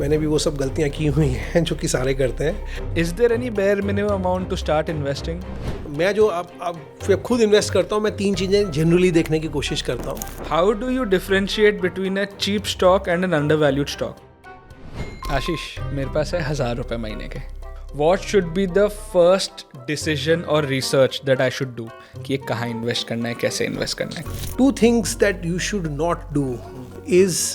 मैंने भी वो सब गलतियाँ की हुई हैं जो कि सारे करते हैं। Is there any bare minimum amount to start investing? मैं जो अब फिर खुद इन्वेस्ट करता हूँ, मैं 3 चीज़ें जनरली देखने की कोशिश करता हूँ। How do you differentiate between a cheap stock and an undervalued stock? आशीष, मेरे पास है 1,000 रुपए महीने के. What should be the first decision or research that I should do? कि ये कहाँ इन्वेस्ट करना है, कैसे इन्वेस्ट करना है? 2 things that you should not do is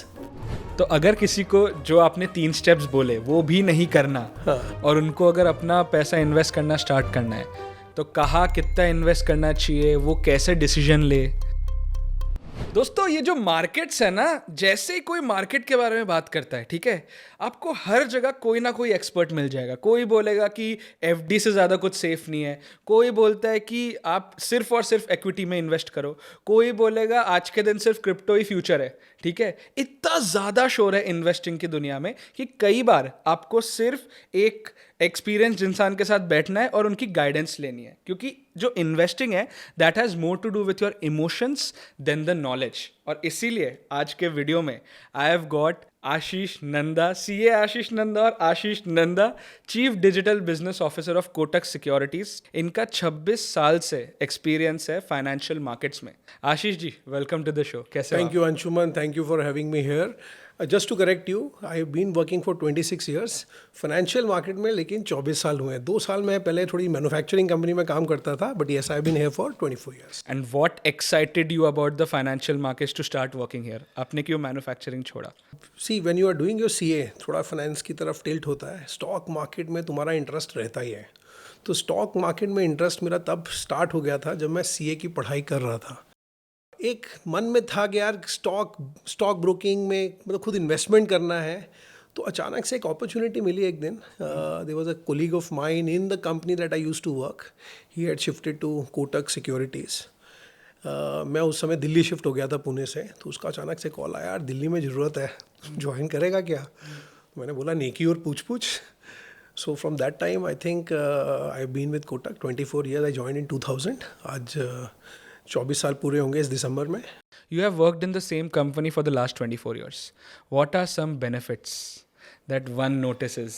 तो अगर किसी को जो आपने 3 स्टेप्स बोले वो भी नहीं करना, और उनको अगर अपना पैसा इन्वेस्ट करना स्टार्ट करना है, तो कहाँ कितना इन्वेस्ट करना चाहिए, वो कैसे डिसीजन ले? दोस्तों, ये जो मार्केट्स है ना, जैसे ही कोई मार्केट के बारे में बात करता है, ठीक है, आपको हर जगह कोई ना कोई एक्सपर्ट मिल जाएगा. कोई बोलेगा कि एफडी से ज़्यादा कुछ सेफ नहीं है, कोई बोलता है कि आप सिर्फ और सिर्फ इक्विटी में इन्वेस्ट करो, कोई बोलेगा आज के दिन सिर्फ क्रिप्टो ही फ्यूचर है. ठीक है, इतना ज़्यादा शोर है इन्वेस्टिंग की दुनिया में कि कई बार आपको सिर्फ एक एक्सपीरियंस्ड इंसान के साथ बैठना है और उनकी गाइडेंस लेनी है, क्योंकि जो इन्वेस्टिंग है that has more to do with your emotions than the knowledge. और इसीलिए आज के वीडियो में I have got Ashish Nanda, CA Ashish Nanda और Ashish Nanda, chief digital business officer of Kotak securities. इनका 26 साल से एक्सपीरियंस है फाइनेंशियल मार्केट्स में. Ashish ji, welcome to the show. कैसे? Thank you Anshuman, thank you for having me here. Just to correct you, I have been working for 26 years financial market में, लेकिन 24 साल हुए हैं. 2 साल मैं पहले थोड़ी मैन्युफैक्चरिंग कंपनी में काम करता था, but yes I have been here for 24 years. And what excited you about the financial markets to start working here? आपने क्यों मैन्युफैक्चरिंग छोड़ा? See, when you are doing your CA, थोड़ा फाइनेंस की तरफ टिल्ट होता है. स्टॉक मार्केट में तुम्हारा इंटरेस्ट रहता ही है. तो स्टॉक मार्केट में इंटरेस्ट मेरा तब स्टार्ट हो गया था जब मैं सीए की पढ़ाई कर रहा था. एक मन में था कि यार स्टॉक ब्रोकिंग में मतलब खुद इन्वेस्टमेंट करना है. तो अचानक से एक अपॉर्चुनिटी मिली एक दिन. There was a colleague of mine in the company that I used to work. He had shifted to Kotak Securities. मैं उस समय दिल्ली शिफ्ट हो गया था पुणे से. तो उसका अचानक से कॉल आया, यार दिल्ली में ज़रूरत है, ज्वाइन करेगा क्या? मैंने बोला नेकी और पूछ. So from that time I think I have been with Kotak 24 years. I join in 2000. आज 24 साल पूरे होंगे इस दिसंबर में. You have worked in the same company for the last 24 years. What are some benefits that one notices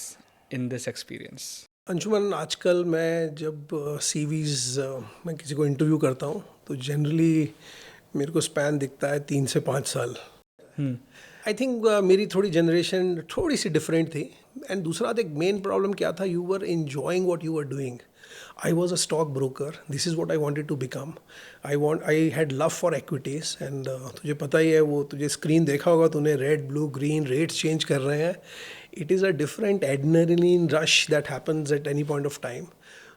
in this experience? Anshuman, आजकल मैं जब CVs मैं किसी को इंटरव्यू करता हूँ तो जनरली मेरे को स्पैन दिखता है 3 से 5 साल. आई थिंक मेरी थोड़ी जनरेशन थोड़ी सी डिफरेंट थी. एंड दूसरा एक मेन प्रॉब्लम क्या था, you were enjoying what you were doing. I was a stock broker. This is what I wanted to become. I had love for equities and तुझे पता ही है, वो तुझे स्क्रीन देखा होगा तूने, red blue green rates change कर रहे हैं. It is a different adrenaline rush that happens at any point of time.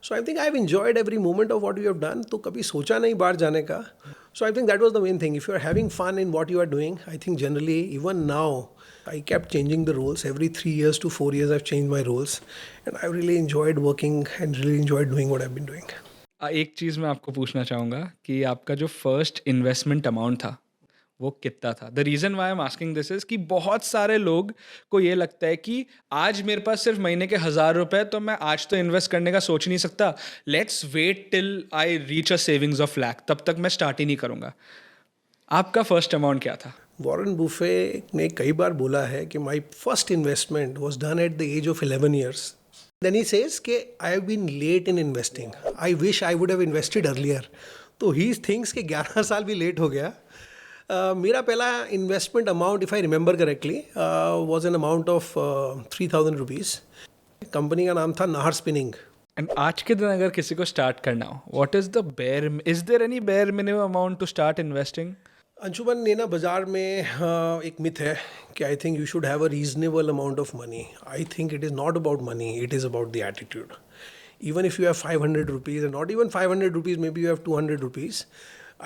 So I think I've enjoyed every moment of what you have done. तो कभी सोचा नहीं बाहर जाने का. So I think that was the main thing. If you are having fun in what you are doing, I think generally even now I kept changing the roles. Every 3 years to 4 years I've changed my roles. And I really enjoyed working and really enjoyed doing what I've been doing. एक चीज़ मैं आपको पूछना चाहूँगा कि आपका जो first investment amount था वो कितना था? The reason why I am asking this is कि बहुत सारे लोग को ये लगता है कि आज मेरे पास सिर्फ महीने के 1,000 रुपए, तो मैं आज तो इन्वेस्ट करने का सोच नहीं सकता. Let's wait till I reach a savings of lakh, तब तक मैं स्टार्ट ही नहीं करूँगा. आपका फर्स्ट अमाउंट क्या था? वॉरेन बुफे ने कई बार बोला है कि my first investment was done at the age of 11 years. Then he says कि I have been late in investing. I wish I would have invested earlier. तो he thinks कि 11 साल भी लेट हो गया. मेरा पहला investment amount, if I remember correctly, was an amount of 3,000 rupees. Company का नाम था नाहर स्पिनिंग. एंड आज के दिन अगर किसी को स्टार्ट करना हो, what is is there any bare minimum amount to start investing? Anshuman, ये ना बाज़ार में एक मिथ है कि I think you should have a reasonable amount of money. I think it is not about money, it is about the attitude. Even if you have 500 rupees and not even 500 rupees, maybe you have 200 rupees,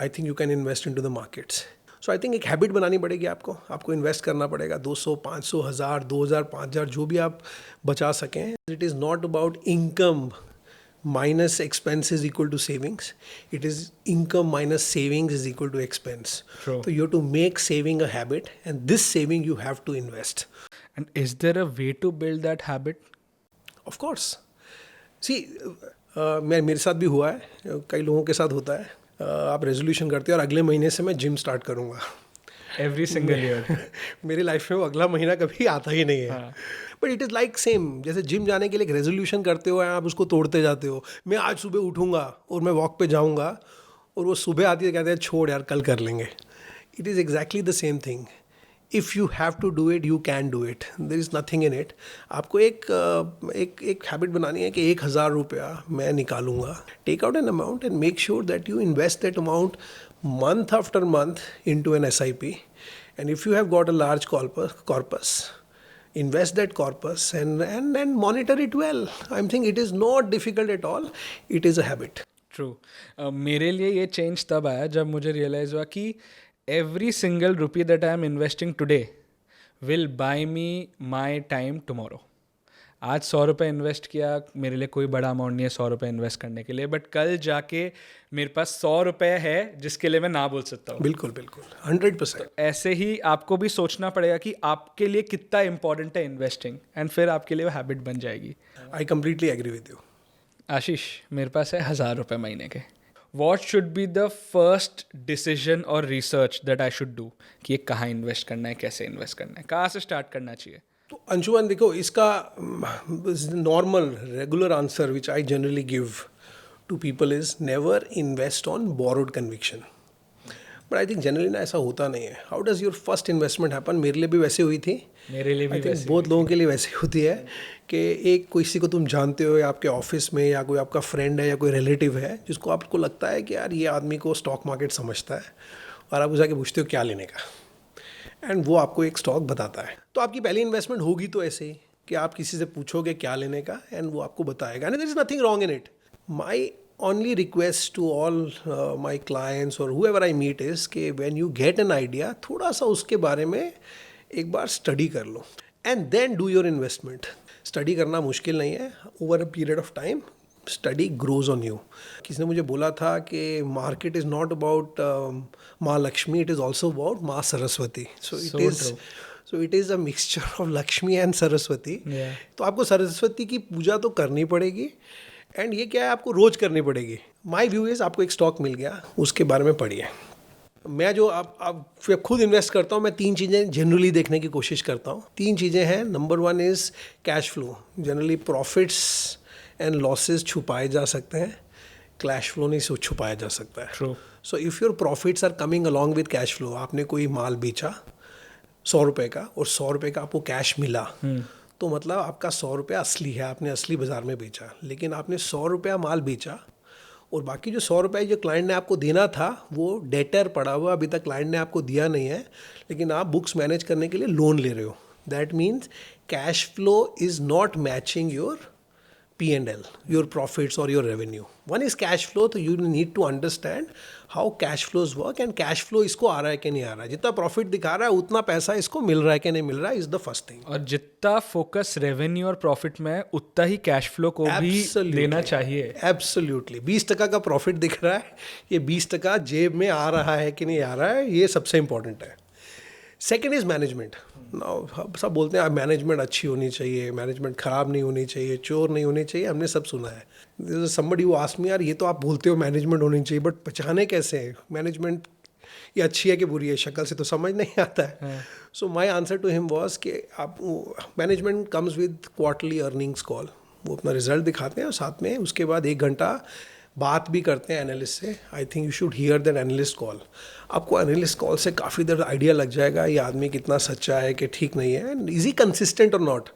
I think you can invest into the markets. So I think एक habit बनानी पड़ेगी आपको invest करना पड़ेगा. 200, 500, 1000, 2000, 5000 जो भी आप बचा सकें. It is not about income minus expense is equal to savings. It is income minus savings is equal to expense. True. So you have to make saving a habit, and this saving you have to invest. And is there a way to build that habit? Of course. See, मेरे साथ भी हुआ है, कई लोगों के साथ होता है. आप रेजोल्यूशन करते हो और अगले महीने से मैं जिम स्टार्ट करूँगा. Every single year. मेरी लाइफ में वो अगला महीना कभी आता ही नहीं है। But it is like same, जैसे जिम जाने के लिए एक रेजोल्यूशन करते हो, आप उसको तोड़ते जाते हो। मैं आज सुबह उठूंगा और मैं वॉक पे जाऊंगा, और वो सुबह आती है कहते हैं छोड़ यार कल कर लेंगे। It is exactly the same thing. If you have to do it, you can do it, there is nothing in it. आपको एक हैबिट बनानी है कि 1,000 रुपया मैं निकालूंगा। Take out an amount and make sure that you invest that amount month after month into an SIP. And if you have got a large corpus, invest that corpus and monitor it well. I think it is not difficult at all. It is a habit. True. मेरे लिए ये change तब आया जब मुझे realise हुआ कि every single rupee that I am investing today will buy me my time tomorrow. आज 100 रुपये इन्वेस्ट किया, मेरे लिए कोई बड़ा अमाउंट नहीं है 100 रुपये इन्वेस्ट करने के लिए, बट कल जाके मेरे पास 100 रुपये है जिसके लिए मैं ना बोल सकता हूँ। बिल्कुल बिल्कुल 100%। ऐसे ही आपको भी सोचना पड़ेगा कि आपके लिए कितना इंपॉर्टेंट है इन्वेस्टिंग, एंड फिर आपके लिए वो हैबिट बन जाएगी। I completely agree with you. Ashish, मेरे पास है 1,000 रुपये महीने के। What should be the first decision और research that I should do कि ये कहाँ इन्वेस्ट करना है, कैसे इन्वेस्ट करना है, कहाँ से स्टार्ट करना चाहिए? तो अंशुमन देखो, इसका normal regular answer which I generally give to people is never invest on borrowed conviction. But I think generally ना ऐसा होता नहीं है। How does your first investment happen? मेरे लिए भी वैसे हुई थी, मेरे लिए भी वैसे, बहुत लोगों के लिए वैसे होती है कि एक किसी को तुम जानते हो या आपके ऑफिस में या कोई आपका फ्रेंड है या कोई रिलेटिव है जिसको आपको लगता है कि यार ये आदमी को स्टॉक मार्केट समझता है, और आप उसे पूछते हो क्या लेने का, एंड वो आपको एक स्टॉक बताता है। तो आपकी पहली इन्वेस्टमेंट होगी तो ऐसे ही कि आप किसी से पूछोगे क्या लेने का एंड वो आपको बताएगा, and there is nothing wrong in it. My only request to all my clients or whoever I meet is कि when you get an idea, थोड़ा सा उसके बारे में एक बार स्टडी कर लो and then do your investment. Study करना मुश्किल नहीं है, over a period of time study grows on you. किसी ने मुझे बोला था कि market is not about माँ Lakshmi, it is also about माँ Saraswati. So it is a mixture of Lakshmi and Saraswati. Yeah. तो आपको सरस्वती की पूजा तो करनी पड़ेगी, एंड ये क्या है आपको रोज करनी पड़ेगी। माई व्यू इज़ आपको एक स्टॉक मिल गया, उसके बारे में पढ़िए। मैं जो आप खुद इन्वेस्ट करता हूँ, मैं 3 चीज़ें जनरली देखने की कोशिश करता हूँ। 3 चीज़ें हैं। Number 1 is cash flow. Generally profits and losses छुपाए जा सकते हैं, कैश फ्लो नहीं छुपाया जा सकता है। True. So if your profits are coming along with cash flow, आपने कोई माल बेचा 100 रुपये का और 100 रुपये का आपको कैश मिला, तो मतलब आपका 100 रुपया असली है, आपने असली बाज़ार में बेचा। लेकिन आपने 100 रुपया माल बेचा और बाकी जो 100 रुपये जो क्लाइंट ने आपको देना था वो डेटर पड़ा हुआ, अभी तक क्लाइंट ने आपको दिया नहीं है, लेकिन आप बुक्स मैनेज करने के लिए लोन ले रहे हो। That means cash flow is not matching your P&L, your profits or your revenue. One is cash flow, तो you need to understand how cash flows work, and cash flow इसको आ रहा है कि नहीं आ रहा है। जितना प्रॉफिट दिखा रहा है उतना पैसा इसको मिल रहा है कि नहीं मिल रहा है, इज द फर्स्ट थिंग। और जितना फोकस रेवेन्यू और प्रॉफिट में है उतना ही कैश फ्लो को भी देना चाहिए। एब्सोल्युटली। 20% का प्रॉफिट दिख रहा है, ये 20% जेब में आ रहा है कि नहीं आ रहा है, ये सबसे इंपॉर्टेंट है। Second is management. सब बोलते हैं मैनेजमेंट अच्छी होनी चाहिए, मैनेजमेंट ख़राब नहीं होनी चाहिए, चोर नहीं होनी चाहिए, हमने सब सुना है। समबडी हु आस्क्ड मी, यार ये तो आप बोलते हो मैनेजमेंट होनी चाहिए, बट पहचाने कैसे है मैनेजमेंट ये अच्छी है कि बुरी है? शक्ल से तो समझ नहीं आता है। So my answer to him was कि आप management comes with quarterly earnings call, वो अपना रिजल्ट दिखाते हैं और साथ में उसके बाद 1 घंटा बात भी करते हैं एनालिस्ट से। आई think you should hear that analyst call. आपको एनालिस्ट कॉल से काफ़ी देर आइडिया लग जाएगा ये आदमी कितना सच्चा है कि ठीक नहीं है, एंड इज ही कंसिस्टेंट और नॉट।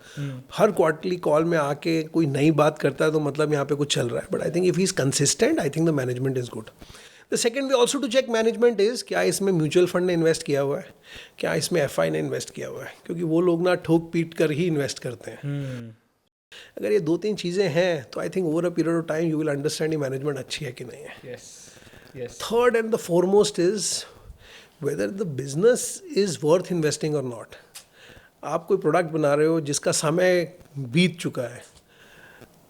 हर क्वार्टरली कॉल में आके कोई नई बात करता है तो मतलब यहाँ पे कुछ चल रहा है। But I think if he is consistent, I think the management is good. The second way also to check management is क्या इसमें म्यूचुअल फंड ने इन्वेस्ट किया हुआ है, क्या इसमें FI ने इन्वेस्ट किया हुआ है, क्योंकि वो लोग ना ठोक पीट कर ही इन्वेस्ट करते हैं। अगर ये 2-3 चीज़ें हैं तो I think over a period of time you will understand ये मैनेजमेंट अच्छी है कि नहीं है। Third and the foremost is whether the business is worth investing और नॉट। आप कोई प्रोडक्ट बना रहे हो जिसका समय बीत चुका है,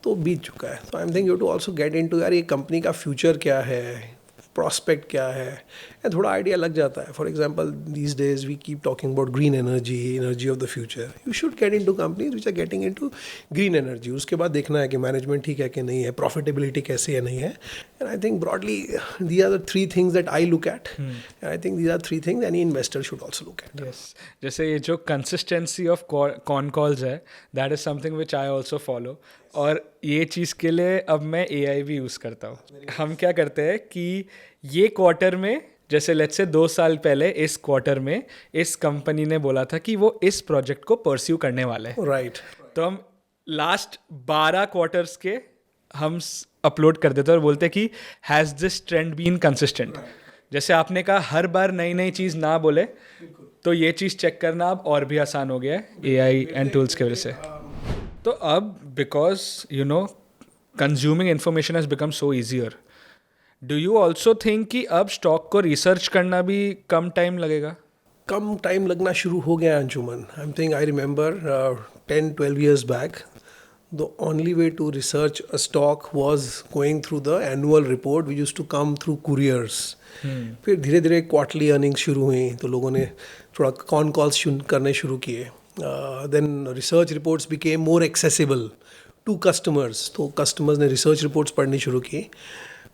तो बीत चुका है, तो I am think you to also get into यार ये कंपनी का फ्यूचर क्या है, प्रॉस्पेक्ट क्या है, एंड थोड़ा आइडिया लग जाता है. For example these days we keep talking about green energy of the future. You should get into companies which are getting into green energy. उसके बाद देखना है कि मैनेजमेंट ठीक है कि नहीं है, प्रॉफिटेबिलिटी कैसी है नहीं है. And I think broadly these are the 3 things that I look at. And I think these are 3 things any investor should also look at. Yes. जैसे ये जो कंसिस्टेंसी ऑफ कॉन कॉल्स है, that is something which I also follow. और ये चीज़ के लिए अब मैं AI भी यूज़ करता हूँ. हम क्या करते हैं कि ये क्वार्टर में, जैसे लेट्स से 2 साल पहले इस क्वार्टर में इस कंपनी ने बोला था कि वो इस प्रोजेक्ट को परस्यू करने वाले हैं. राइट. तो हम लास्ट 12 क्वार्टर्स के हम अपलोड कर देते हैं और बोलते हैं कि has this trend been consistent. जैसे आपने कहा हर बार नई नई चीज़ ना बोले, तो ये चीज़ चेक करना अब और भी आसान हो गया है AI एंड टूल्स की वजह से. तो अब because you know consuming information has become so easier, do you also think कि अब स्टॉक को रिसर्च करना भी कम टाइम लगेगा? कम टाइम लगना शुरू हो गया Anjuman. I remember 10-12 years back, the only way to research a stock was going through the annual report which used to come through couriers. फिर धीरे धीरे क्वार्टरली अर्निंग्स शुरू हुई तो लोगों ने थोड़ा कॉन कॉल्स करने शुरू किए. Then research reports became more accessible to customers, तो कस्टमर्स ने रिसर्च रिपोर्ट्स पढ़नी शुरू की.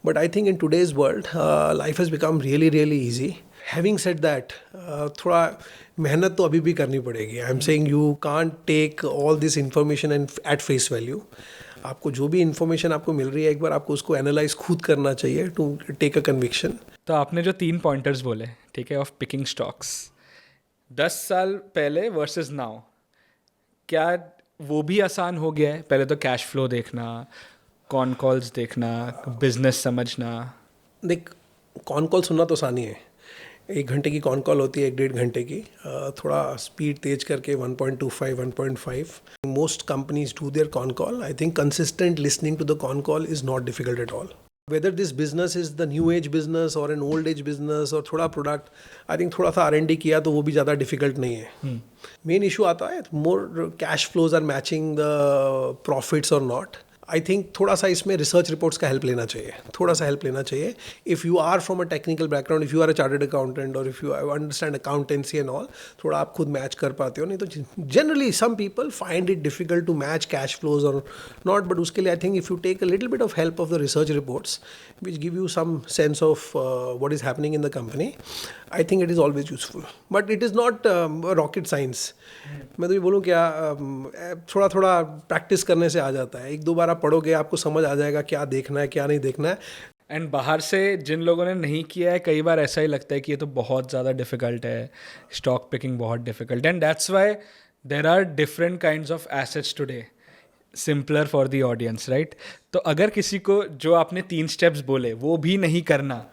But I think in today's world life has become really really easy. Having said that, थोड़ा मेहनत तो अभी भी करनी पड़ेगी. I am saying you can't take all this information and at face value. आपको जो भी इन्फॉर्मेशन आपको मिल रही है, एक बार आपको उसको एनालाइज खुद करना चाहिए टू टेक अ कन्विक्शन. तो आपने जो 3 पॉइंटर्स बोले, ठीक है, ऑफ पिकिंग स्टॉक्स 10 साल पहले वर्सेस नाउ, क्या वो भी आसान हो गया है? पहले तो कैश फ्लो देखना, कॉन कॉल्स देखना, बिजनेस समझना. देख, कॉन कॉल सुनना तो आसानी है. 1 घंटे की कॉन कॉल होती है, 1-1.5 घंटे की. थोड़ा स्पीड तेज करके 1.25, 1.5. Most companies do their con call. I think consistent listening to the con call is not difficult at all. Whether this business is the new age business or an old age business और थोड़ा product, आई think थोड़ा सा R&D किया तो वो भी ज़्यादा difficult नहीं है. मेन इशू आता है more cash flows are matching the profits और नॉट. आई थिंक थोड़ा सा इसमें रिसर्च रिपोर्ट्स का हेल्प लेना चाहिए, थोड़ा सा हेल्प लेना चाहिए. If you are from a technical background, if you are a chartered accountant और if you understand accountancy and all, थोड़ा आप खुद मैच कर पाते हो. नहीं तो generally some people find it difficult to match cash flows और नॉट. बट उसके लिए I think if you take a little bit of help of the research reports which give you some sense of what is happening in the company, I think it is always useful. But it is not rocket science. मैं तो ये बोलूँ क्या, थोड़ा थोड़ा practice करने से आ जाता है. 1-2 बार आप पढ़ोगे, आपको समझ आ जाएगा क्या देखना है क्या नहीं देखना है. एंड बाहर से जिन लोगों ने नहीं किया है, कई बार ऐसा ही लगता है कि ये तो बहुत ज़्यादा डिफ़िकल्ट है, स्टॉक पिकिंग बहुत difficult. And that's why there are different kinds of assets today, simpler for the audience, right? तो अगर किसी को जो आपने 3 स्टेप्स बोले वो भी नहीं करना,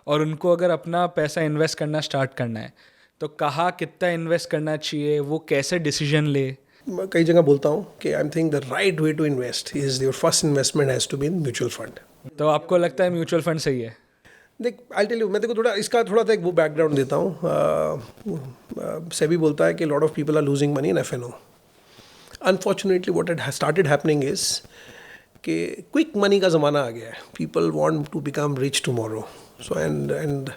और उनको अगर अपना पैसा इन्वेस्ट करना स्टार्ट करना है, तो कहाँ कितना इन्वेस्ट करना चाहिए, वो कैसे डिसीजन ले? मैं कई जगह बोलता हूँ कि I think the right way to invest is your first investment has to be in mutual fund. तो आपको लगता है म्यूचुअल फंड सही है? देख, आई टेल यू, मैं तेको थोड़ा इसका थोड़ा सा एक वो बैकग्राउंड देता हूँ. सेबी बोलता है कि lot of people are losing money in F&O. Unfortunately, what had started happening is कि क्विक मनी का ज़माना आ गया है. People want to become rich tomorrow. So and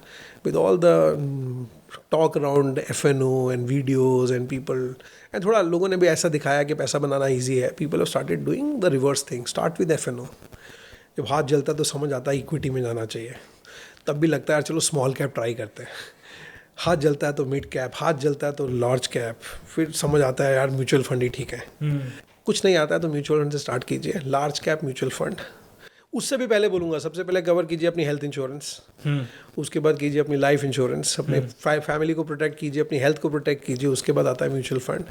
with all the talk around F&O and videos and people, and थोड़ा लोगों ने भी ऐसा दिखाया कि पैसा बनाना ईजी है. People have started doing the reverse thing. Start with F&O. जब हाथ जलता है तो समझ आता है इक्विटी में जाना चाहिए. तब भी लगता है यार चलो स्मॉल कैप ट्राई करते हैं. हाथ जलता है तो मिड कैप, हाथ जलता है तो लार्ज कैप. फिर समझ आता है यार म्यूचुअल फंड ही ठीक है. कुछ नहीं आता है तो म्यूचुअल फंड से स्टार्ट कीजिए, लार्ज कैप म्यूचुअल फंड. उससे भी पहले बोलूँगा, सबसे पहले कवर कीजिए अपनी हेल्थ इंश्योरेंस. उसके बाद कीजिए अपनी लाइफ इंश्योरेंस. अपने फैमिली को प्रोटेक्ट कीजिए, अपनी हेल्थ को प्रोटेक्ट कीजिए. उसके बाद आता है म्यूचुअल फंड.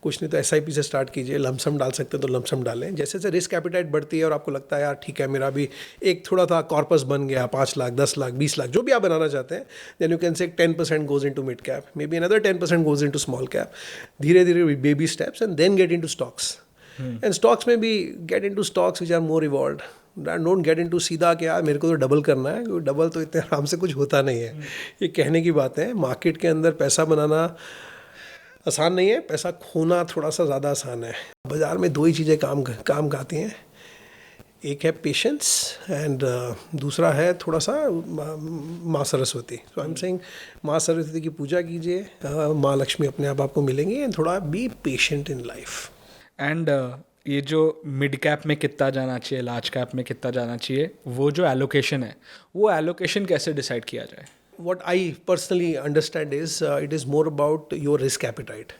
कुछ नहीं तो SIP से स्टार्ट कीजिए. लमसम डाल सकते हैं तो लमसम डालें. जैसे जैसे रिस्क एपिटाइट बढ़ती है और आपको लगता है यार ठीक है मेरा भी एक थोड़ा था कॉर्पस बन गया, 5 लाख 10 लाख 20 लाख जो भी आप बनाना चाहते हैं, then you can say 10% goes into mid cap, maybe another 10% goes into small cap. धीरे धीरे baby steps and then get into stocks. And stocks में भी get into stocks which are more evolved. Don't get into सीधा कि यार मेरे को तो डबल करना है, क्योंकि डबल तो इतने आराम से कुछ होता नहीं है. ये कहने की बात है. मार्केट के अंदर पैसा बनाना आसान नहीं है, पैसा खोना थोड़ा सा ज़्यादा आसान है. बाज़ार में 2 ही चीज़ें काम आती हैं. एक है पेशेंस एंड दूसरा है थोड़ा सा माँ सरस्वती. सो आई एम सेइंग माँ सरस्वती की पूजा कीजिए, माँ लक्ष्मी अपने आप आपको मिलेंगी, एंड थोड़ा be patient in life. And ये जो मिड कैप में कितना जाना चाहिए, लार्ज कैप में कितना जाना चाहिए, वो जो एलोकेशन है, वो एलोकेशन कैसे डिसाइड किया जाए? What I personally understand is it is more about your risk appetite.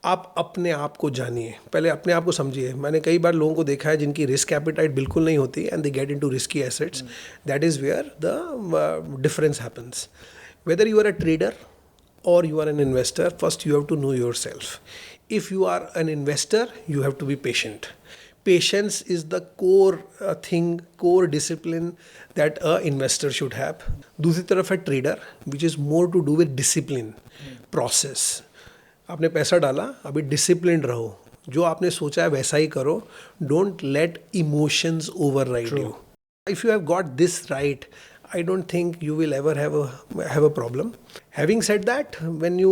आप अपने आप को जानिए, पहले अपने आप को समझिए. मैंने कई बार लोगों को देखा है जिनकी रिस्क एपिटाइट बिल्कुल नहीं होती and they get into risky assets. That is where the difference happens. Whether you are a trader or you are an investor, first you have to know yourself. If you are an investor, you have to be patient. Patience is the core thing, core discipline that a investor should have. दूसरी तरफ है trader, which is more to do with discipline, process. आपने पैसा डाला, अभी disciplined रहो, जो आपने सोचा है वैसा ही करो. Don't let emotions override you. If you have got this right, I don't think you will ever have a problem. Having said that, when you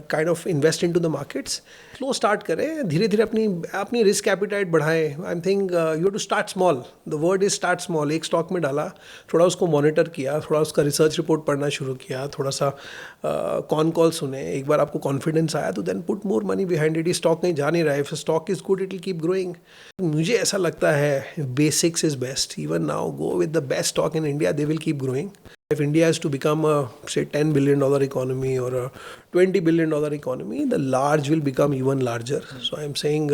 kind of invest into the markets, slow start करें, धीरे धीरे अपनी risk appetite बढ़ाएं. I think you have to start small. The word is start small. एक stock में डाला, थोड़ा उसको मॉनिटर किया, थोड़ा उसका रिसर्च रिपोर्ट पढ़ना शुरू किया, थोड़ा सा कॉन कॉल सुने, एक बार आपको कॉन्फिडेंस आया तो then put more money behind it. Stock कहीं जा नहीं रहा है, if stock is good it will keep growing. मुझे ऐसा लगता है basics is best. Even now go with the best stock in India, they will keep growing. If India is to become a, say, $10 billion economy or a $20 billion economy, the large will become even larger. So I'm saying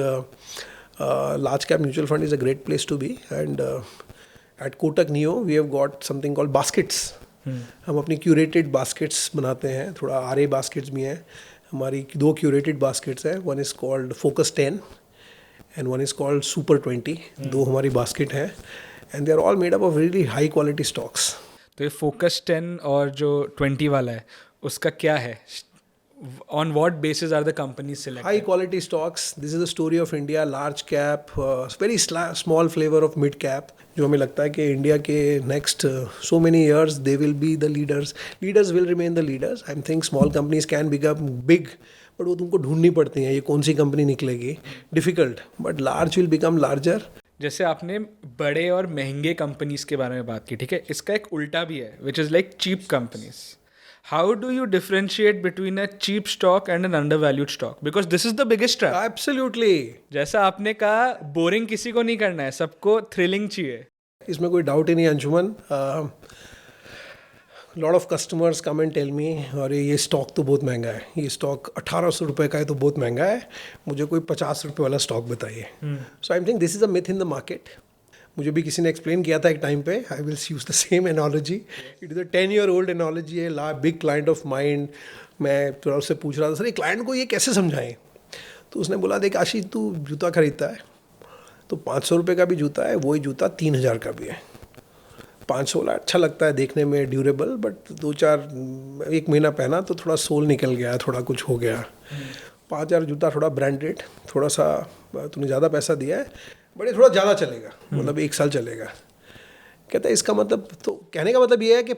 large cap mutual fund is a great place to be. And at Kotak Neo, we have got something called baskets. हम अपनी curated baskets बनाते हैं. थोड़ा RA baskets भी हैं. हमारी 2 curated baskets हैं. One is called Focus 10 and one is called Super 20. 2 हमारी basket हैं. And they are all made up of really high quality stocks. तो ये फोकस 10 और जो 20 वाला है, उसका क्या है? On what basis are the companies selected? High quality stocks. This is the story of India. Large cap, very small flavor of mid cap. जो हमें लगता है कि इंडिया के next so many years they will be the leaders. Leaders will remain the leaders. I think small companies can become big, but वो तुमको ढूंढनी पड़ती हैं. ये कौन सी कंपनी निकलेगी? Difficult. But large will become larger. जैसे आपने बड़े और महंगे कंपनीज के बारे में बात की, ठीक है, इसका एक उल्टा भी है, which is like cheap companies. How do you differentiate between a cheap stock and an undervalued stock? Because this is the biggest trap. Absolutely. जैसा आपने कहा, बोरिंग किसी को नहीं करना है, सबको थ्रिलिंग चाहिए. इसमें कोई डाउट ही नहीं Anshuman. Lot of customers come and tell me, और ये स्टॉक तो बहुत महंगा है, ये स्टॉक 1800 रुपये का है तो बहुत महंगा है, मुझे कोई 50 रुपये वाला स्टॉक बताइए. So I think this is a myth in the market. मुझे भी किसी ने एक्सप्लेन किया था एक टाइम पे. I will use the same analogy. It is a 10-year-old analogy है. Big client of mind. मैं थोड़ा उससे पूछ रहा था, सर ये क्लाइंट को ये कैसे समझाएं? तो उसने बोला, देख आशीष, तू जूता खरीदता है तो 500 रुपये का भी जूता है, वही जूता 3000 का भी है. 500 वाला अच्छा लगता है देखने में, ड्यूरेबल, बट 1 महीना पहना तो थोड़ा सोल निकल गया, थोड़ा कुछ हो गया. 5000 जूता थोड़ा ब्रांडेड, थोड़ा सा तूने ज़्यादा पैसा दिया है, बट ये थोड़ा ज़्यादा चलेगा, मतलब 1 साल चलेगा. कहता है इसका मतलब, तो कहने का मतलब ये है कि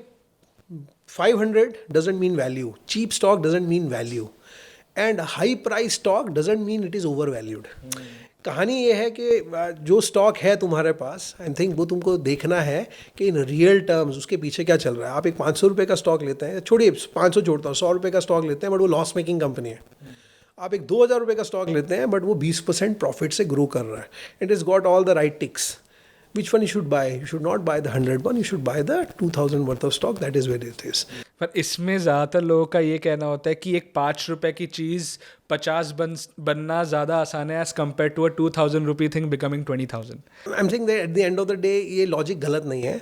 500 doesn't mean value, cheap stock doesn't mean value, and high price stock doesn't mean it is overvalued. कहानी ये है कि जो स्टॉक है तुम्हारे पास, आई थिंक वो तुमको देखना है कि इन रियल टर्म्स उसके पीछे क्या चल रहा है. आप एक 500 रुपये का स्टॉक लेते हैं, छोड़िए 500 जोड़ता हूँ, 100 रुपये का स्टॉक लेते हैं बट वो लॉस मेकिंग कंपनी है. आप एक 2000 रुपये का स्टॉक लेते हैं बट वो 20% प्रॉफिट से ग्रो कर रहा है. It is got all the right ticks. Which one you should buy? You should not buy the 100 one, you should buy the 2000 worth of stock. That is where it is. पर इसमें ज़्यादातर लोगों का ये कहना होता है कि एक 5 रुपए की चीज़ 50 बनना ज़्यादा आसान है as compared to a 2000 rupee thing becoming 20,000. I'm saying that at the end of the day ये logic गलत नहीं है,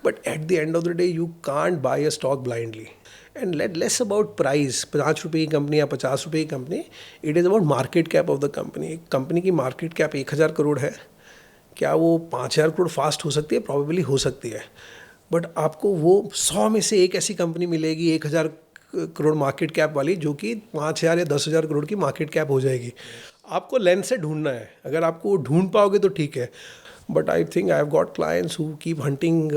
but at the end of the day you can't buy a stock blindly. And less about price. 5 रुपये की company या 50 रुपये की company, it is about market cap of the company. एक कंपनी की मार्केट कैप 1000 करोड़ है, क्या वो 5000 करोड़ फास्ट हो सकती है? प्रॉबेबली हो सकती है, बट आपको वो 100 में से एक ऐसी कंपनी मिलेगी 1000 करोड़ मार्केट कैप वाली, जो कि 5000 या 10,000 करोड़ की मार्केट कैप हो जाएगी. आपको लेंस से ढूंढना है. अगर आपको ढूंढ पाओगे तो ठीक है, but I think I have got clients who keep hunting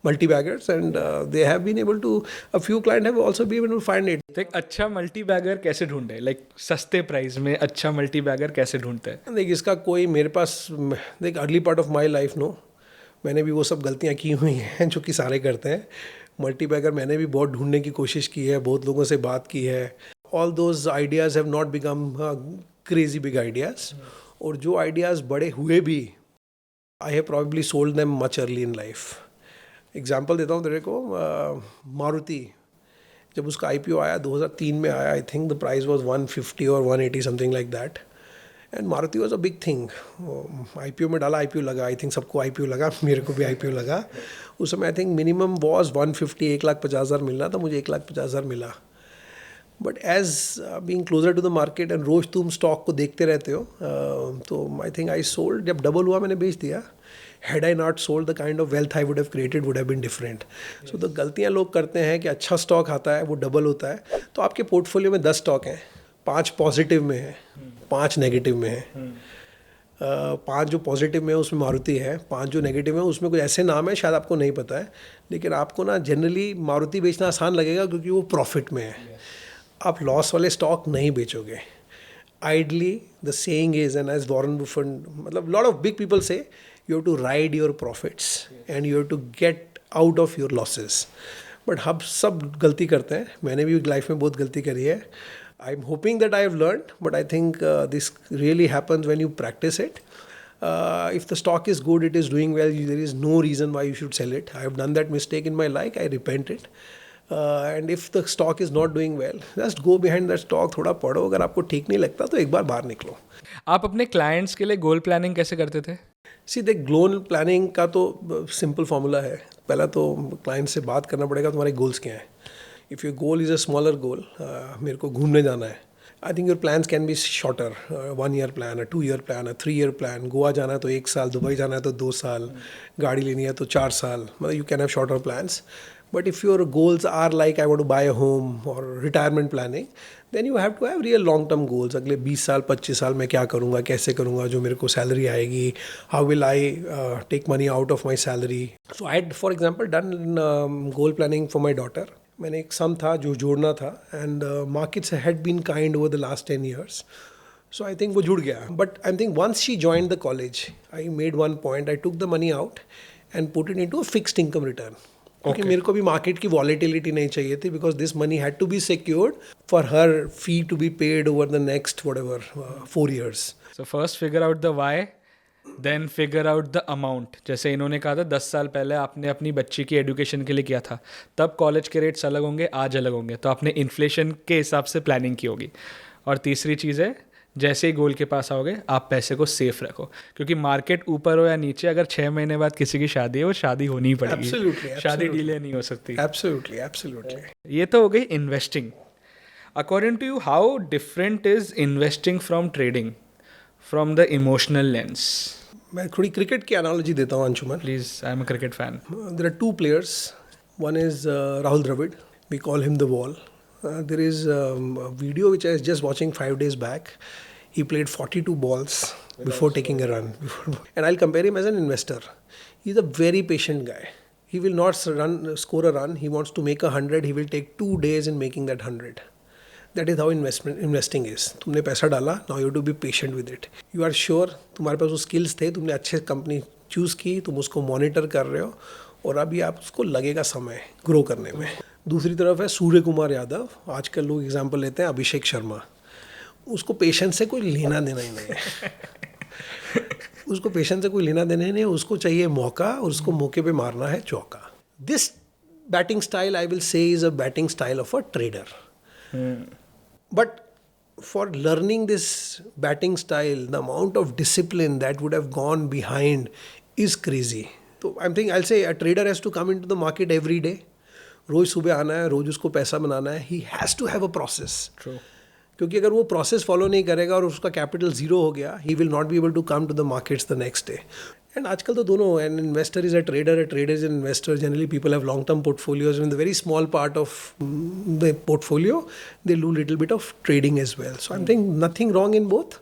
multi-baggers, and they have been able to, a few clients have also been able to find it. तो एक अच्छा मल्टी बैगर कैसे ढूंढे, लाइक सस्ते प्राइस में अच्छा multi bagger कैसे ढूंढते हैं? देख, इसका कोई मेरे पास, देख early part of my life know, मैंने भी वो सब गलतियाँ की हुई हैं जो कि सारे करते हैं. मल्टी बैगर मैंने भी बहुत ढूंढने की कोशिश की है, बहुत लोगों से बात की है. All those ideas have not become crazy big ideas, और जो आइडियाज़ बड़े हुए भी, I have probably sold them much early in life. Example देता हूँ तेरे को, मारुति, जब उसका IPO आया 2003 में आया, आई थिंक द प्राइस वाज 150 और 180 something like that, and Maruti was a big thing. IPO में डाला, IPO लगा, आई थिंक सबको IPO लगा, मेरे को भी IPO लगा. उस समय आई थिंक मिनिमम वाज 150, 1,50,000 मिलना था, मुझे 1,50,000 मिला. But as being closer to the market, and रोज तुम स्टॉक को देखते रहते हो, तो आई थिंक आई सोल्ड, जब डबल हुआ मैंने बेच दिया. Had I not sold, the kind of wealth I would have created would have been different. So the गलतियाँ लोग करते हैं कि अच्छा स्टॉक आता है वो डबल होता है. तो आपके पोर्टफोलियो में 10 स्टॉक हैं, 5 पॉजिटिव में है, 5 नेगेटिव में है. 5 जो पॉजिटिव में है उसमें मारुति है, 5 जो नेगेटिव है उसमें कुछ ऐसे नाम है शायद आपको नहीं पता है, लेकिन आपको ना जनरली मारुति बेचना आसान लगेगा क्योंकि वो प्रॉफिट में है. आप लॉस वाले स्टॉक नहीं बेचोगे. Idly, the saying is, and as Warren Buffett, मतलब lot of big people say, you have to ride your profits and you have to get out of your losses. But हम सब गलती करते हैं, मैंने भी लाइफ में बहुत गलती करी है. I'm hoping that I have learned, but I think this really happens when you practice it. If the stock is good, it is doing well, there is no reason why you should sell it. I have done that mistake in my life, I repent it. And if the stock is not doing well, just go behind that stock, थोड़ा पढ़ो, अगर आपको ठीक नहीं लगता तो एक बार बाहर निकलो. आप अपने क्लाइंट्स के लिए गोल प्लानिंग कैसे करते थे? सी देख, गोल प्लानिंग का तो सिंपल फार्मूला है. पहला तो क्लाइंट से बात करना पड़ेगा तुम्हारे गोल्स क्या हैं. If your goal is a smaller goal, मेरे को घूमने जाना है, I think your plans can be shorter. 1 year plan, 2 year plan, 3 year plan. Goa जाना है तो 1 साल, दुबई जाना है तो 2 साल, गाड़ी लेनी है तो 4 साल, मतलब you can have shorter plans. But if your goals are like I want to buy a home or retirement planning, then you have to have real long term goals. अगले 20 साल 25 साल मैं क्या करूँगा, कैसे करूँगा, जो मेरे को सैलरी आएगी, how will I take money out of my salary. So I had, for example, done goal planning for my daughter. मैंने एक sum था जो जोड़ना था, and markets had been kind over the last 10 years. So I think वो जुड़ गया. But I think once she joined the college, I made one point. I took the money out and put it into a fixed income return. क्योंकि मेरे को भी market की volatility नहीं चाहिए थी, because this money had to be secured for her fee to be paid over the next whatever 4 years. So first figure out the why, then figure out the amount. जैसे इन्होंने कहा था 10 साल पहले आपने अपनी बच्ची की एजुकेशन के लिए किया था, तब कॉलेज के रेट्स अलग होंगे, आज अलग होंगे, तो आपने इन्फ्लेशन के हिसाब से प्लानिंग की होगी. और तीसरी चीज़ है, जैसे ही गोल के पास आओगे आप पैसे को सेफ रखो, क्योंकि मार्केट ऊपर हो या नीचे, अगर 6 महीने बाद किसी की शादी है वो शादी होनी ही पड़ेगी. Absolutely. शादी डिले नहीं हो सकती. Absolutely. ये तो हो गई investing. According to you, how different is investing from trading from the emotional lens? मैं थोड़ी क्रिकेट की एनालॉजी देता हूँ Anshuman. Please, I am a cricket fan. There are 2 players. One is Rahul Dravid. We call him the Wall. There is a video which I was just watching 5 days back. He played 42 balls before taking a run. And I'll compare him as an investor. He's a very patient guy. He will not score a run. He wants to make 100. He will take 2 days in making that 100. That is how investing is. तुमने पैसा डाला, now you have to be patient with it. You are sure तुम्हारे पास वो skills थे, तुमने अच्छे company choose की, तुम उसको मॉनिटर कर रहे हो, और अभी आप उसको लगेगा समय ग्रो करने में. दूसरी तरफ है सूर्य कुमार यादव. आजकल लोग एग्जाम्पल लेते हैं अभिषेक शर्मा. उसको पेशेंस से कोई लेना देना ही नहीं है. उसको पेशेंस से कोई लेना देना ही नहीं है. उसको चाहिए मौका, और उसको मौके पे मारना है चौका. This batting style I will say is a batting style of a trader. But for learning this batting style, the amount of discipline that would have gone behind is crazy. So I'm thinking, I'll say a trader has to come into the market every day. रोज सुबह आना है, रोज उसको पैसा बनाना है. He has to have a process. True. क्योंकि अगर वो प्रोसेस फॉलो नहीं करेगा और उसका कैपिटल जीरो हो गया, he will not be able to come to the markets the next day. And आजकल तो दोनों, an investor is a trader is an investor. Generally people have long term portfolios. In the very small part of the portfolio they do little bit of trading as well. So I am thinking nothing wrong in both.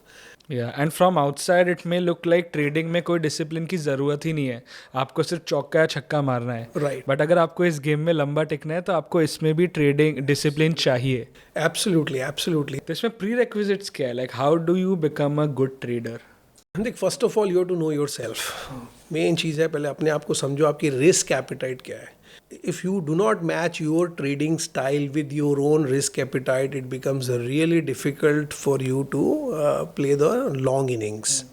या and from outside it may look like trading में कोई discipline की ज़रूरत ही नहीं है, आपको सिर्फ चौका या छक्का मारना है. Right. बट अगर आपको इस गेम में लंबा टिकना है तो आपको इसमें भी ट्रेडिंग डिसिप्लिन चाहिए. Absolutely. तो इसमें प्री रिक्विजिट्स क्या है, like how do you become a good trader? देख, first of all you have to know yourself. Main चीज़ है, पहले अपने आप को समझो, आपकी रिस्क एपिटाइट क्या है. If you do not match your trading style with your own risk appetite, it becomes really difficult for you to play the long innings.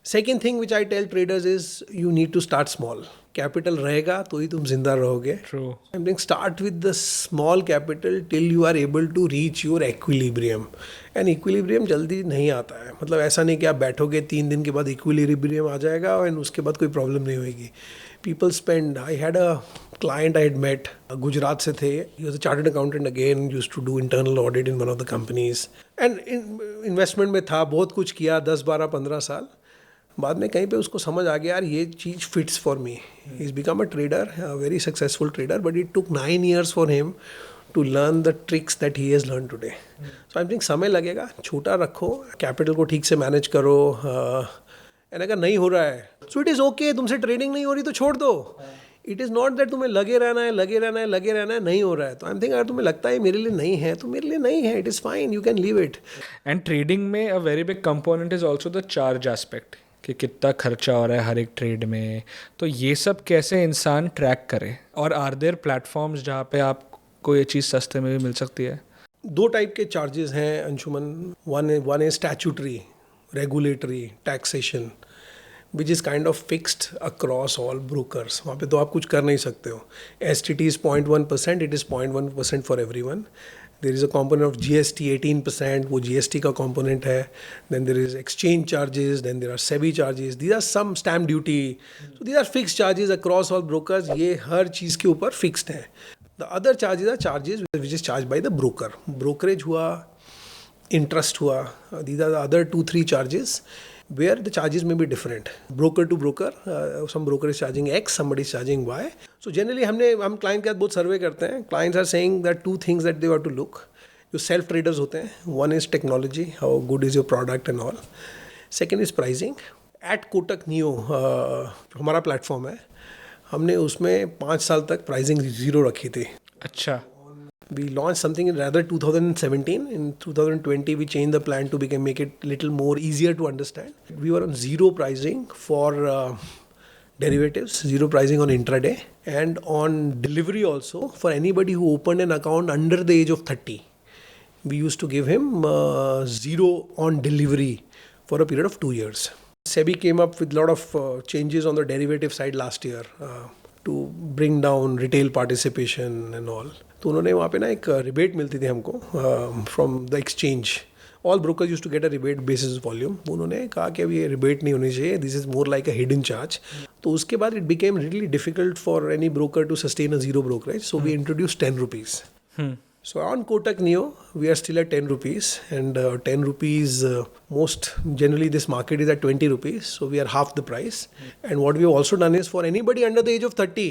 Second thing which I tell traders is you need to start small. Capital रहेगा तो ही तुम जिंदा रहोगे. True. I'm saying start with the small capital till you are able to reach your equilibrium. And equilibrium जल्दी नहीं आता है. मतलब ऐसा नहीं कि आप बैठोगे 3 दिन के बाद equilibrium आ जाएगा और उसके बाद कोई प्रॉब्लम नहीं होगी. People spend. I had a client I had met, Gujarat से थे. He was a chartered accountant again, used to do internal audit in one of the companies. And investment में था, बहुत कुछ किया 10, 12, 15 साल. बाद में कहीं पे उसको समझ आ गया, यार ये चीज़ fits for me. He is become a trader, very successful trader, but it took 9 years for him to learn the tricks that he has learn today. So I think समय लगेगा, छोटा रखो, कैपिटल को ठीक से मैनेज करो. And अगर नहीं हो रहा है सो इट इज़ ओके. तुमसे ट्रेडिंग नहीं हो रही तो छोड़ दो. इट इज़ नॉट दैट तुम्हें लगे रहना है, नहीं हो रहा है तो आई थिंक अगर तुम्हें लगता है मेरे लिए नहीं है तो मेरे लिए नहीं है. It is fine, you can leave it. And trading में a very big component is also the charge aspect, कि कितना खर्चा हो रहा है हर एक ट्रेड में. तो ये सब कैसे इंसान ट्रैक करे, और आर देयर प्लेटफॉर्म्स जहाँ पे आपको ये चीज़ सस्ते में भी मिल सकती है? 2 टाइप के चार्जेस हैं Anshuman. One is statutory, regulatory, taxation, which is kind of fixed across all brokers. वहाँ पे तो आप कुछ कर नहीं सकते हो. STT is 0.1%, it is 0.1% for every one. There is a component of GST 18%, वो GST का component है. Then there is exchange charges, then there are SEBI charges. These are some stamp duty. So these are fixed charges across all brokers. ये हर चीज़ के ऊपर fixed है. The other charges are charges which is charged by the broker. Brokerage हुआ, interest हुआ. These are the other 2-3 charges where the charges may be different. Broker to broker, some broker is charging X, somebody is charging Y. So generally हम client के साथ बहुत survey करते हैं. Clients are saying that 2 things that they have to look. जो self traders होते हैं, one is technology, how good is your product and all. Second is pricing. At Kotak Neo, हमारा platform है, हमने उसमें 5 साल तक pricing 0 रखी थी. अच्छा. We launched something in rather 2017. In 2020, we changed the plan to make it little more easier to understand. We were on 0 pricing for derivatives, 0 pricing on intraday, and on delivery also for anybody who opened an account under the age of 30. We used to give him 0 on delivery for a period of 2 years. SEBI came up with a lot of changes on the derivative side last year to bring down retail participation and all. तो उन्होंने वहाँ पे ना एक rebate मिलती थी हमको from the exchange. All brokers used to get a rebate basis volume. उन्होंने कहा कि अब ये रिबेट नहीं होनी चाहिए, this is more like a hidden charge. तो उसके बाद it became really difficult for any broker to sustain a 0 brokerage. So we introduce 10 rupees. So on Kotak Neo, we are still at 10 rupees, and 10 rupees, most generally this market is at 20 rupees, so we are half the price. And what we have also done is for anybody under the age of 30,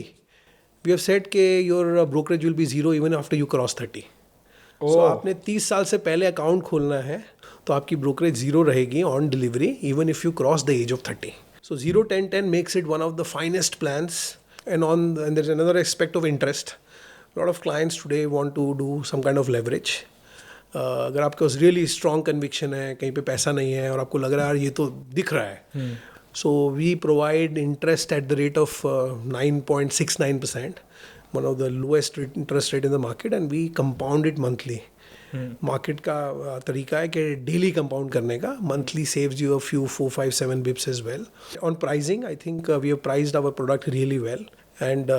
we have said कि your brokerage will be 0 even after you cross 30. So आपने 30 साल से पहले account खोलना है तो आपकी brokerage 0 रहेगी on delivery even if you cross the age of 30. So 0, 10, 10 makes it one of the finest plans. And there's another aspect of interest. A lot of clients today want to do some kind of leverage. अगर आपके पास really strong conviction है, कहीं पे पैसा नहीं है और आपको लग रहा है यार ये तो दिख रहा है, so we provide interest at the rate of 9.69%, one of the lowest interest rate in the market, and we compound it monthly. Market का तरीका है कि डेली कंपाउंड करने का. Monthly saves you a few 4, 5, 7 bips as well. On pricing I think we have priced our product really well. And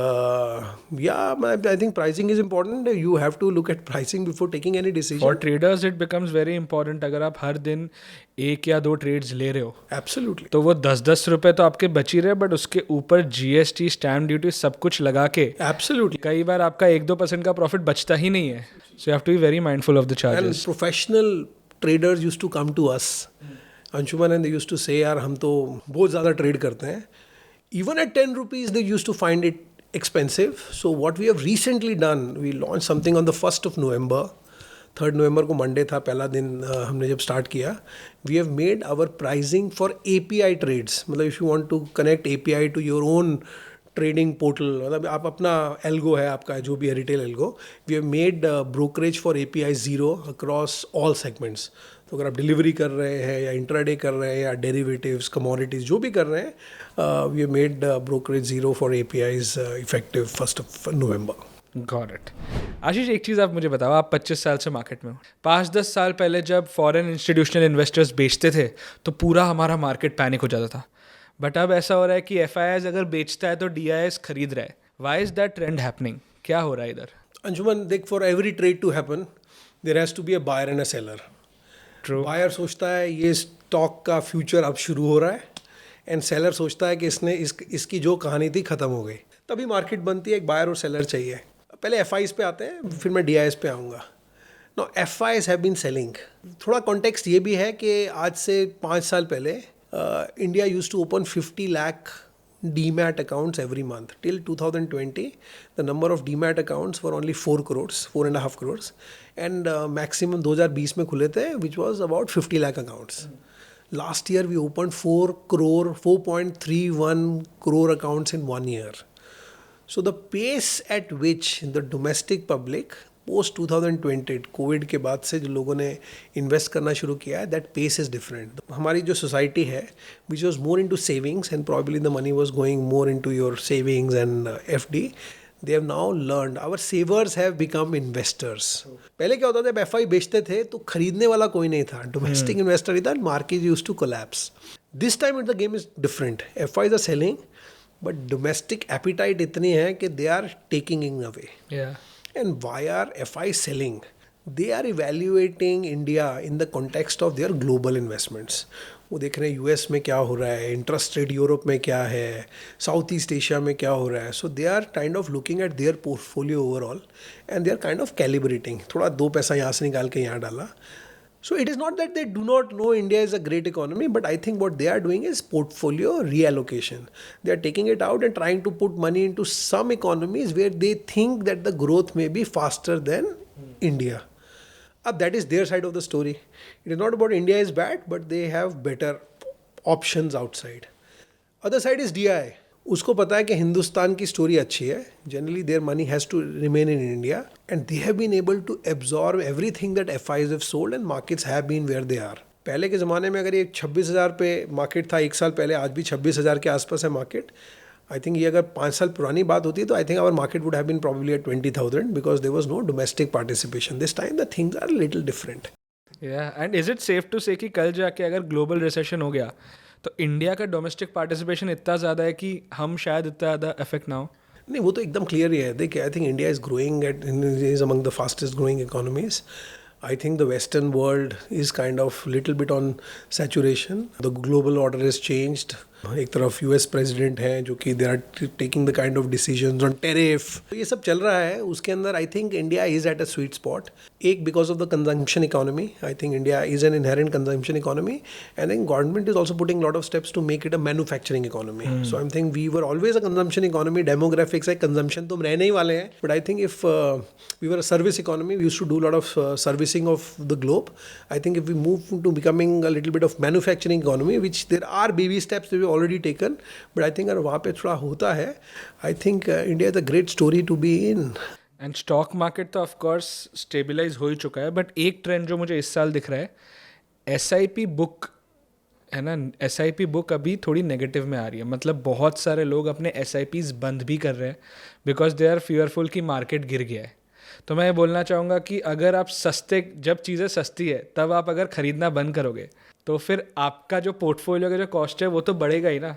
yeah, I think pricing is important. You have to look at pricing before taking any decision. For traders it becomes very important. अगर आप हर दिन 1 या 2 trades ले रहे हो, Absolutely. तो वो 10-10 रुपए तो आपके बच ही रहे, बट उसके ऊपर GST, स्टैम्प ड्यूटी सब कुछ लगा के Absolutely. कई बार आपका 1-2% का प्रॉफिट बचता ही नहीं है. So you have to be very mindful of the And charges. professional traders used to come to us, Anshuman, and they used to say, यार हम तो बहुत ज़्यादा ट्रेड करते हैं. Even at 10 rupees, they used to find it expensive. So what we have recently done, we launched something on the 1st of November. 3 नवंबर को Monday था, पहला दिन हमने जब स्टार्ट किया. We have made our pricing for API trades. मतलब if you want to connect API to your own trading portal, मतलब आप अपना एल्गो है आपका जो भी है retail algo, we have made brokerage for API zero across all segments. तो अगर आप डिलीवरी कर रहे हैं या इंट्राडे कर रहे हैं या डेरिवेटिव्स कमोडिटीज़ जो भी कर रहे हैं, we have made brokerage zero for APIs effective 1 November. Got it. Ashish, एक चीज़ आप मुझे बताओ, आप 25 साल से मार्केट में हो. 5-10 साल पहले जब फॉरेन इंस्टीट्यूशनल इन्वेस्टर्स बेचते थे तो पूरा हमारा मार्केट पैनिक हो जाता था. बट अब ऐसा हो रहा है कि FIIs अगर बेचता है तो DIIs खरीद रहा है. Why is that trend happening? क्या हो रहा है इधर? अंशुमन, देख, for every trade to happen there has to be a buyer and a seller. True. Buyer सोचता है ये स्टॉक का फ्यूचर अब शुरू हो रहा है, एंड सेलर सोचता है कि इसकी जो कहानी थी ख़त्म हो गई. तभी मार्केट बनती है. एक बायर और सेलर चाहिए. पहले FIs पे आते हैं, फिर मैं DIs पे आऊँगा. No, FIs have been selling. थोड़ा कॉन्टेक्स्ट ये भी है कि आज से 5 साल पहले India used to open 50 lakh demat accounts every month. Till 2020, the number of demat accounts were only 4 crores, 4.5 crores, and maximum 2020 में खुले थे, which was about 50 lakh accounts. Last year we opened 4.31 crore accounts in 1 year. So the pace at which the domestic public post 2020 Covid के बाद से जो लोगों ने invest करना शुरू किया है, दैट पेस इज़ डिफरेंट. हमारी जो सोसाइटी है which was more into savings and probably the money was going more into your savings and FD, they have now learned. Our savers have become investors. पहले क्या होता था, जब FI बेचते थे तो खरीदने वाला कोई नहीं था, डोमेस्टिक इन्वेस्टर ही था, market used to collapse. This time the game is different. FIs are selling, but domestic appetite इतनी है कि they are taking in away. And why are FIs selling? They are evaluating India in the context of their global investments. वो देख रहे हैं US में क्या हो रहा है, इंटरेस्ट रेट यूरोप में क्या है, साउथ ईस्ट एशिया में क्या हो रहा है. So they are kind of looking at their portfolio overall and they are kind of calibrating. थोड़ा 2 पैसा यहाँ से निकाल के यहाँ डाला. So it is not that they do not know India is a great economy, but I think what they are doing is portfolio reallocation. They are taking it out and trying to put money into some economies where they think that the growth may be faster than India. That is their side of the story. It is not about India is bad, but they have better options outside. Other side is DI. उसको पता है कि हिंदुस्तान की story अच्छी है. Generally their money has to remain in India and they have been able to absorb everything that FIs have sold and markets have been where they are. पहले के ज़माने में अगर ये 26,000 पे मार्केट था 1 साल पहले, आज भी 26,000 के आसपास है मार्केट. आई थिंक ये अगर 5 साल पुरानी बात होती है तो I think our market would have been probably at 20,000 because there was no domestic participation. This time the things are little different. And is it safe to say कि कल जाके अगर ग्लोबल रिसेशन हो गया तो इंडिया का domestic participation इतना ज़्यादा है कि हम शायद इतना ज़्यादा इफेक्ट ना हो? नहीं, वो तो एकदम क्लियर ही है. देखिए, आई think India is growing is among the fastest growing economies. I think the Western world is kind of little bit on saturation. The global order has changed. एक तरफ US प्रेसिडेंट हैं जो कि they are taking the kind of decisions on tariff. ये सब चल रहा है. उसके अंदर I think India is at a sweet spot. एक because of the consumption economy. I think India is an inherent consumption economy and think government is also putting lot of steps to make it a manufacturing economy. So I think we were always a consumption economy. Demographics है, consumption तो हम रहने ही वाले हैं. But I think if we were a service economy, we used to do lot of servicing of the globe. I think if we move to becoming a little bit of manufacturing economy, which there are baby steps we already taken, but I think अगर वहाँ पे थोड़ा होता है, I think India is a great story to be in. And stock market तो of course stabilise हो ही चुका है, बट एक ट्रेंड जो मुझे इस साल दिख रहा है, SIP बुक है ना, SIP बुक अभी थोड़ी नेगेटिव में आ रही है. मतलब बहुत सारे लोग अपने SIPs बंद भी कर रहे हैं बिकॉज दे आर फियरफुल कि मार्केट गिर गया है. तो मैं ये बोलना चाहूँगा कि अगर आप जब चीज़ें सस्ती है तब आप अगर ख़रीदना बंद करोगे तो फिर आपका जो पोर्टफोलियो का जो कॉस्ट है वो तो बढ़ेगा ही ना.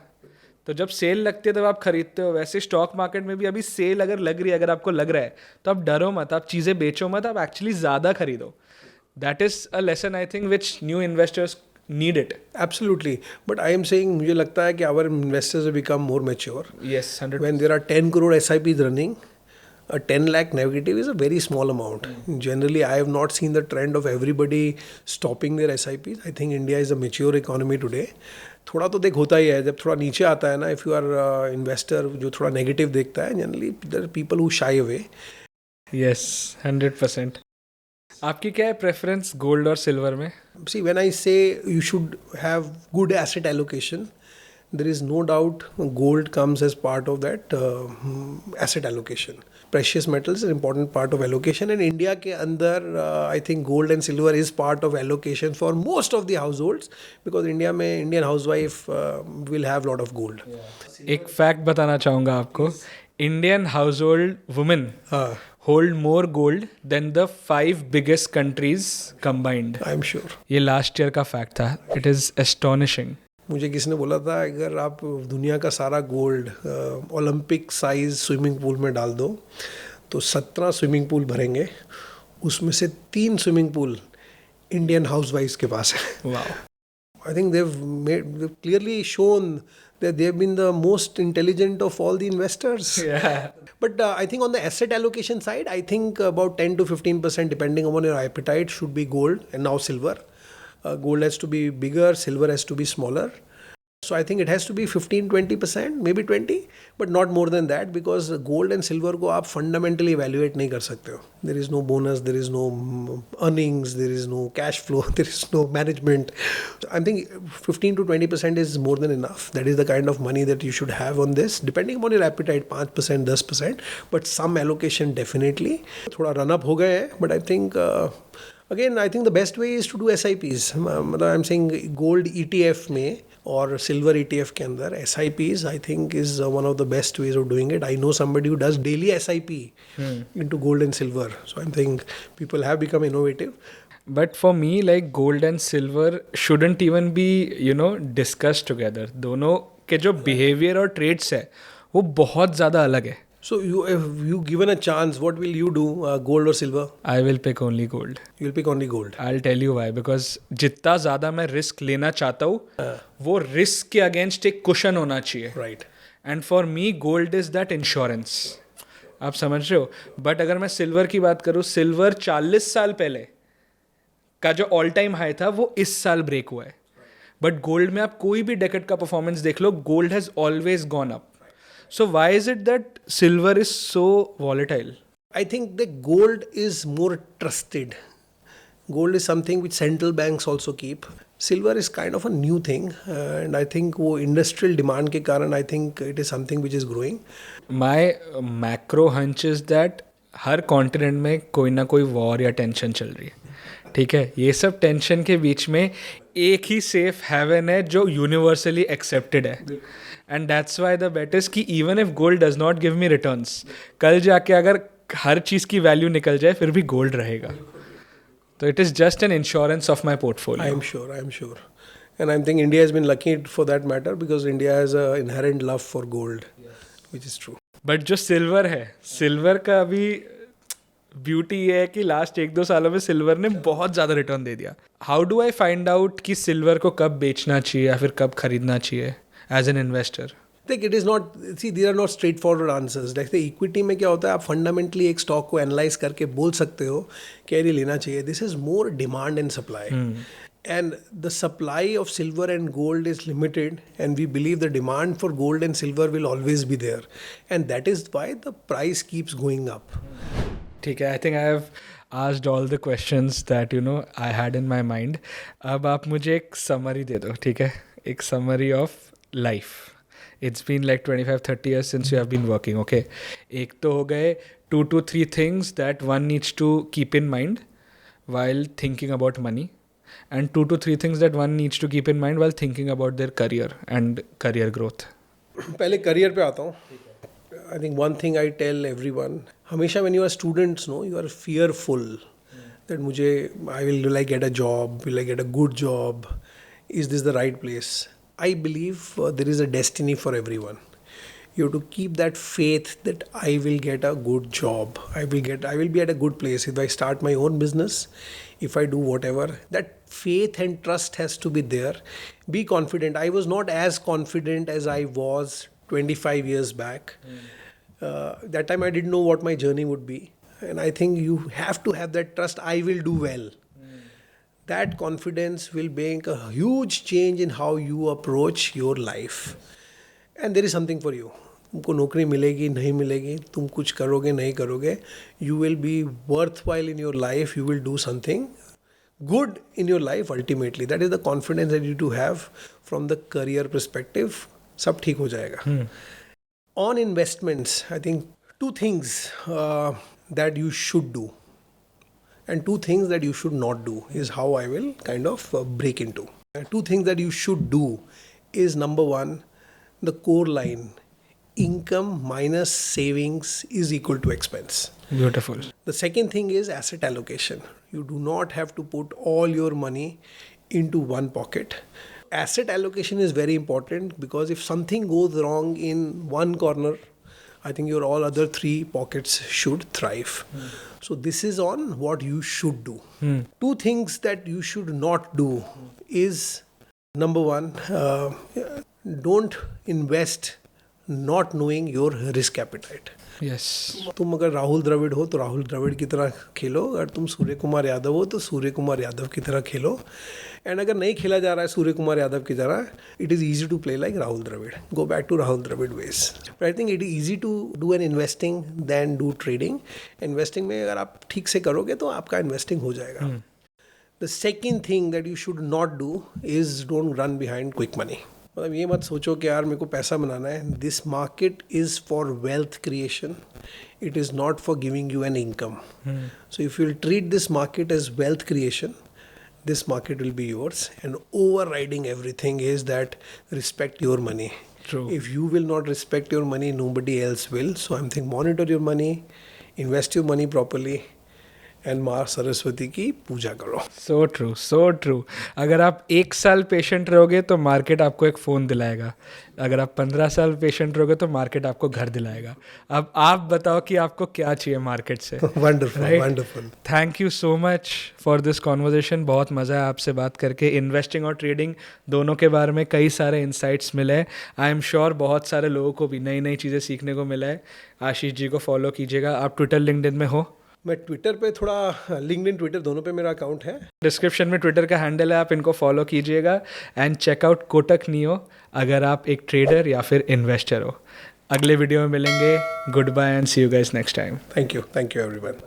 तो जब सेल लगती है तब आप खरीदते हो. वैसे स्टॉक मार्केट में भी अभी सेल अगर लग रही है, अगर आपको लग रहा है तो आप डरो मत, आप चीज़ें बेचो मत, आप एक्चुअली ज़्यादा खरीदो. That is a lesson I think which new investors need it. Absolutely. But I am saying, मुझे लगता है कि our investors have become more mature. Yes, 100%. When there are 10 crore SIPs running, a 10 lakh negative is a very small amount. Generally, I have not seen the trend of everybody stopping their SIPs. I think India is a mature economy today. थोड़ा तो देख होता ही है. जब थोड़ा नीचे आता है ना, इफ़ यू आर इन्वेस्टर जो थोड़ा नेगेटिव देखता है, generally there are people who shy away. Yes, 100%. आपकी क्या है प्रेफरेंस गोल्ड और सिल्वर में? See, when I say you should have good asset allocation, there is no doubt gold comes as part of that asset allocation. Precious metals is an important part of allocation, and India के अंदर I think gold and silver is part of allocation for most of the households, because India में Indian housewife will have lot of gold. एक fact बताना चाहूँगा आपको, Indian household women हाँ, hold more gold than the 5 biggest countries combined. I am sure. ये last year का fact था. It is astonishing. मुझे किसी ने बोला था अगर आप दुनिया का सारा gold Olympic size swimming pool में डाल दो तो 17 स्विमिंग पूल भरेंगे, उसमें से 3 स्विमिंग पूल इंडियन हाउसवाइफ्स के पास है. Wow. I think they've clearly shown that they've been the most intelligent of all the investors. Yeah. But I think on the asset allocation side, I think about 10 to 15%, depending upon your appetite, should be gold and now silver. Gold has to be bigger, silver has to be smaller. So I think it has to be 15-20%, maybe 20, but not more than that, because gold and silver को आप fundamentally evaluate नहीं कर सकते हो. There is no bonus, there is no earnings, there is no cash flow, there is no management. So I think 15 to 20% is more than enough. That is the kind of money that you should have on this, depending upon your appetite, 5%, 10%, but some allocation definitely. थोड़ा run up हो गए हैं, but I think again, I think the best way is to do SIPs. I'm saying gold ETF में और silver ETF के अंदर SIPs I think is one of the best ways of doing it. I know somebody who does daily SIP into gold and silver. So I think people have become innovative. But for me, like gold and silver shouldn't even be, discussed together. दोनों के जो behavior और traits है वो बहुत ज़्यादा अलग है. So if you given a chance, what will you do? Gold or silver? I will pick only gold. You'll pick only gold. I'll tell you why. Because जितना ज़्यादा मैं रिस्क लेना चाहता हूँ वो रिस्क के अगेंस्ट एक कुशन होना चाहिए. Right. And for me gold is that insurance. आप समझ रहे हो. बट अगर मैं सिल्वर की बात करूँ, सिल्वर 40 साल पहले का जो ऑल टाइम हाई था वो इस साल ब्रेक हुआ है. बट गोल्ड में आप कोई भी डेकेड का परफॉर्मेंस देख लो, gold has always gone up. So why is it that silver is so volatile? I think the gold is more trusted. Gold is something which central banks also keep. Silver is kind of a new thing, and I think वो industrial demand के कारण I think it is something which is growing. My macro hunch is that her continent में कोई ना कोई war या tension चल रही है. ठीक है, ये सब टेंशन के बीच में एक ही सेफ हेवन है जो यूनिवर्सली एक्सेप्टेड है. And that's why the bet is कि even if gold does not give me returns, कल जाके अगर हर चीज़ की वैल्यू निकल जाए फिर भी गोल्ड रहेगा. तो it is just an insurance of my portfolio. I am sure. And I think India has been lucky for that matter, because India has an inherent love for gold, which is true. But जो silver है, silver का अभी beauty ये है कि last 1-2 सालों में silver ने बहुत ज़्यादा रिटर्न दे दिया. How do I find out कि सिल्वर को कब बेचना चाहिए या फिर कब खरीदना चाहिए as an investor? Like it is not, see, these are not straightforward answers. Like the equity में क्या होता है, आप फंडामेंटली एक स्टॉक को एनालाइज करके बोल सकते हो कि ये लेना चाहिए. This is more demand and supply. And the supply of silver and gold is limited, and we believe the demand for gold and silver will always be there, and that is why the price keeps going up. ठीक है, I think I have asked all the questions that I had in my mind. अब आप मुझे एक summary दे दो. ठीक है, एक summary of life. It's been like 25-30 years since you have been working. Okay, एक तो हो गए 2 to 3 things that one needs to keep in mind while thinking about money, and 2 to 3 things that one needs to keep in mind while thinking about their career and career growth. पहले career पे आता हूँ. I think one thing I tell everyone, हमेशा when you are students, no, you are fearful that मुझे I will like get a job, will I get a good job, is this the right place? I believe there is a destiny for everyone. You have to keep that faith that I will get a good job. I will be at a good place if I start my own business, if I do whatever. That faith and trust has to be there. Be confident. I was not as confident as I was 25 years back. That time I didn't know what my journey would be. And I think you have to have that trust. I will do well. That confidence will make a huge change in how you approach your life. And there is something for you. तुमको नौकरी मिलेगी नहीं मिलेगी, तुम कुछ करोगे नहीं करोगे, you will be worth while in your life, you will do something good in your life ultimately. That is the confidence that you do have from the career perspective. सब ठीक हो जाएगा. On investments, I think two things that you should do and two things that you should not do is how I will kind of break into. Two things that you should do is number one, the core line, income minus savings is equal to expense. Beautiful. The second thing is asset allocation. You do not have to put all your money into one pocket. Asset allocation is very important because if something goes wrong in one corner, I think your all other three pockets should thrive. So this is on what you should do. Two things that you should not do is number one, don't invest not knowing your risk appetite. Yes. तुम अगर राहुल द्रविड़ हो तो राहुल द्रविड़ की तरह खेलो, अगर तुम सूर्य कुमार यादव हो तो सूर्य कुमार यादव की तरह खेलो, एंड अगर नहीं खेला जा रहा है सूर्य कुमार यादव की तरह, it is easy to play like Rahul Dravid. Go back to Rahul Dravid ways. But I think it is easy to do an investing than do trading. Investing में अगर आप ठीक से करोगे तो आपका इन्वेस्टिंग हो जाएगा. The second thing that you should not do is don't run behind quick money. मतलब ये मत सोचो कि यार मेरे को पैसा बनाना है. This market is for wealth creation, it is not for giving you an income. So if you will treat this market as wealth creation, this market will be yours, and overriding everything is that respect your money. True. If you will not respect your money, nobody else will. So I'm thinking monitor your money, invest your money properly, and माँ सरस्वती की पूजा करो. So true, so true. अगर आप 1 साल patient रहोगे तो market आपको एक फ़ोन दिलाएगा. अगर आप 15 साल पेशेंट रहोगे तो मार्केट आपको घर दिलाएगा. अब आप बताओ कि आपको क्या चाहिए मार्केट से. Wonderful, wonderful. Thank you so much for this conversation. बहुत मज़ा है आपसे बात करके. इन्वेस्टिंग और ट्रेडिंग दोनों के बारे में कई सारे इंसाइट्स मिले. आई एम श्योर बहुत सारे लोगों को भी नई नई चीज़ें सीखने को मिला है. आशीष जी को फॉलो कीजिएगा. आप ट्विटर लिंक्डइन में हो? मैं ट्विटर पे थोड़ा, लिंक्डइन ट्विटर दोनों पे मेरा अकाउंट है. डिस्क्रिप्शन में ट्विटर का हैंडल है, आप इनको फॉलो कीजिएगा. एंड चेकआउट कोटक नियो अगर आप एक ट्रेडर या फिर इन्वेस्टर हो. अगले वीडियो में मिलेंगे. Good bye and see you guys next time. Thank you everyone.